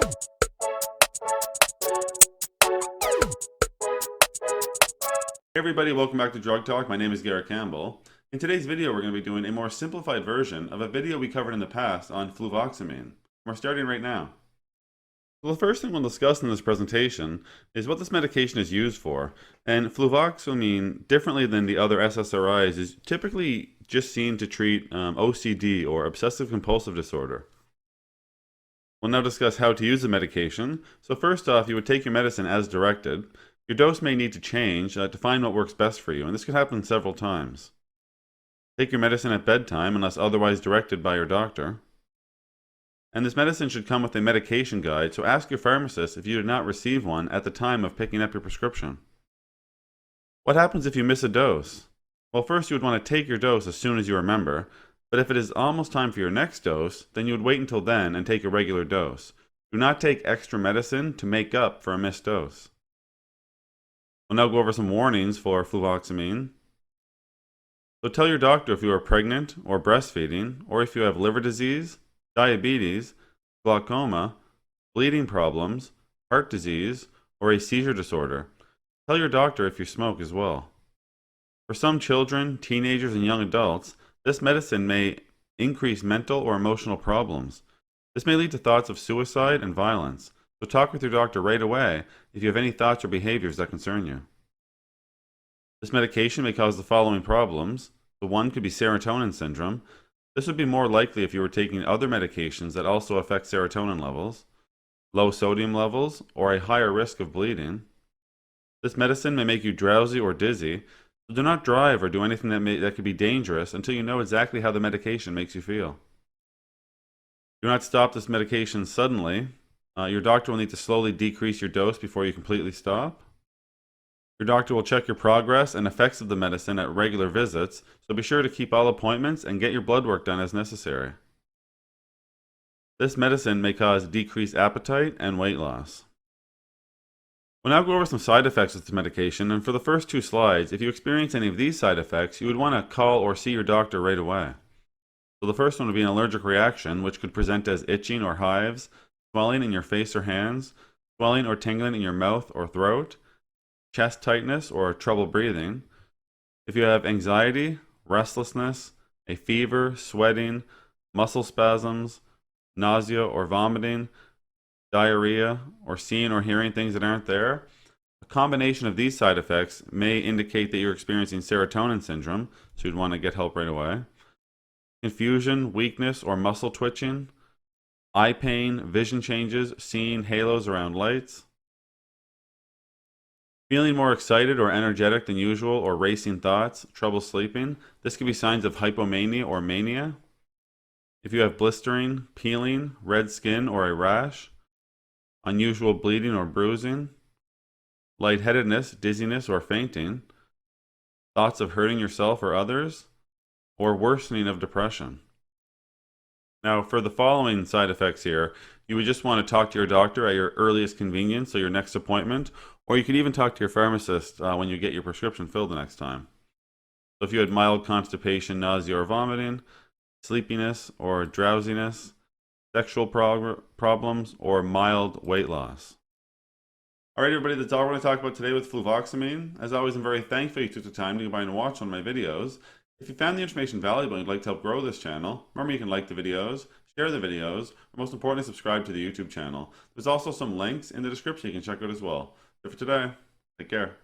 Hey everybody, welcome back to Drug Talk. My name is Garrett Campbell. In today's video, we're going to be doing a more simplified version of a video we covered in the past on FLUVOXAMINE. We're starting right now. Well, the first thing we'll discuss in this presentation is what this medication is used for. And FLUVOXAMINE, differently than the other SSRIs, is typically just seen to treat OCD, or obsessive compulsive disorder. We'll now discuss how to use the medication. So first off, you would take your medicine as directed. Your dose may need to change to find what works best for you, and this could happen several times. Take your medicine at bedtime unless otherwise directed by your doctor. And this medicine should come with a medication guide, so ask your pharmacist if you did not receive one at the time of picking up your prescription. What happens if you miss a dose? Well, first you would want to take your dose as soon as you remember, but if it is almost time for your next dose, then you would wait until then and take a regular dose. Do not take extra medicine to make up for a missed dose. We'll now go over some warnings for FLUVOXAMINE. So tell your doctor if you are pregnant or breastfeeding, or if you have liver disease, diabetes, glaucoma, bleeding problems, heart disease, or a seizure disorder. Tell your doctor if you smoke as well. For some children, teenagers, and young adults, this medicine may increase mental or emotional problems. This may lead to thoughts of suicide and violence. So talk with your doctor right away if you have any thoughts or behaviors that concern you. This medication may cause the following problems. The one could be serotonin syndrome. This would be more likely if you were taking other medications that also affect serotonin levels, low sodium levels, or a higher risk of bleeding. This medicine may make you drowsy or dizzy, so do not drive or do anything that could be dangerous until you know exactly how the medication makes you feel. Do not stop this medication suddenly. Your doctor will need to slowly decrease your dose before you completely stop. Your doctor will check your progress and effects of the medicine at regular visits, so be sure to keep all appointments and get your blood work done as necessary. This medicine may cause decreased appetite and weight loss. We'll now go over some side effects of this medication, and for the first two slides, if you experience any of these side effects, you would want to call or see your doctor right away. So the first one would be an allergic reaction, which could present as itching or hives, swelling in your face or hands, swelling or tingling in your mouth or throat, chest tightness or trouble breathing. If you have anxiety, restlessness, a fever, sweating, muscle spasms, nausea or vomiting, diarrhea, or seeing or hearing things that aren't there, a combination of these side effects may indicate that you're experiencing serotonin syndrome, so you'd want to get help right away. Confusion, weakness, or muscle twitching, eye pain, vision changes, seeing halos around lights, feeling more excited or energetic than usual, or racing thoughts, trouble sleeping. This could be signs of hypomania or mania. If you have blistering, peeling, red skin, or a rash, unusual bleeding or bruising, lightheadedness, dizziness, or fainting, thoughts of hurting yourself or others, or worsening of depression. Now, for the following side effects here, you would just want to talk to your doctor at your earliest convenience, so your next appointment, or you could even talk to your pharmacist when you get your prescription filled the next time. So if you had mild constipation, nausea, or vomiting, sleepiness or drowsiness, sexual problems, or mild weight loss. Alright everybody, that's all we're going to talk about today with FLUVOXAMINE. As always, I'm very thankful you took the time to go by and watch one of my videos. If you found the information valuable and you'd like to help grow this channel, remember you can like the videos, share the videos, or most importantly, subscribe to the YouTube channel. There's also some links in the description you can check out as well. So for today, take care.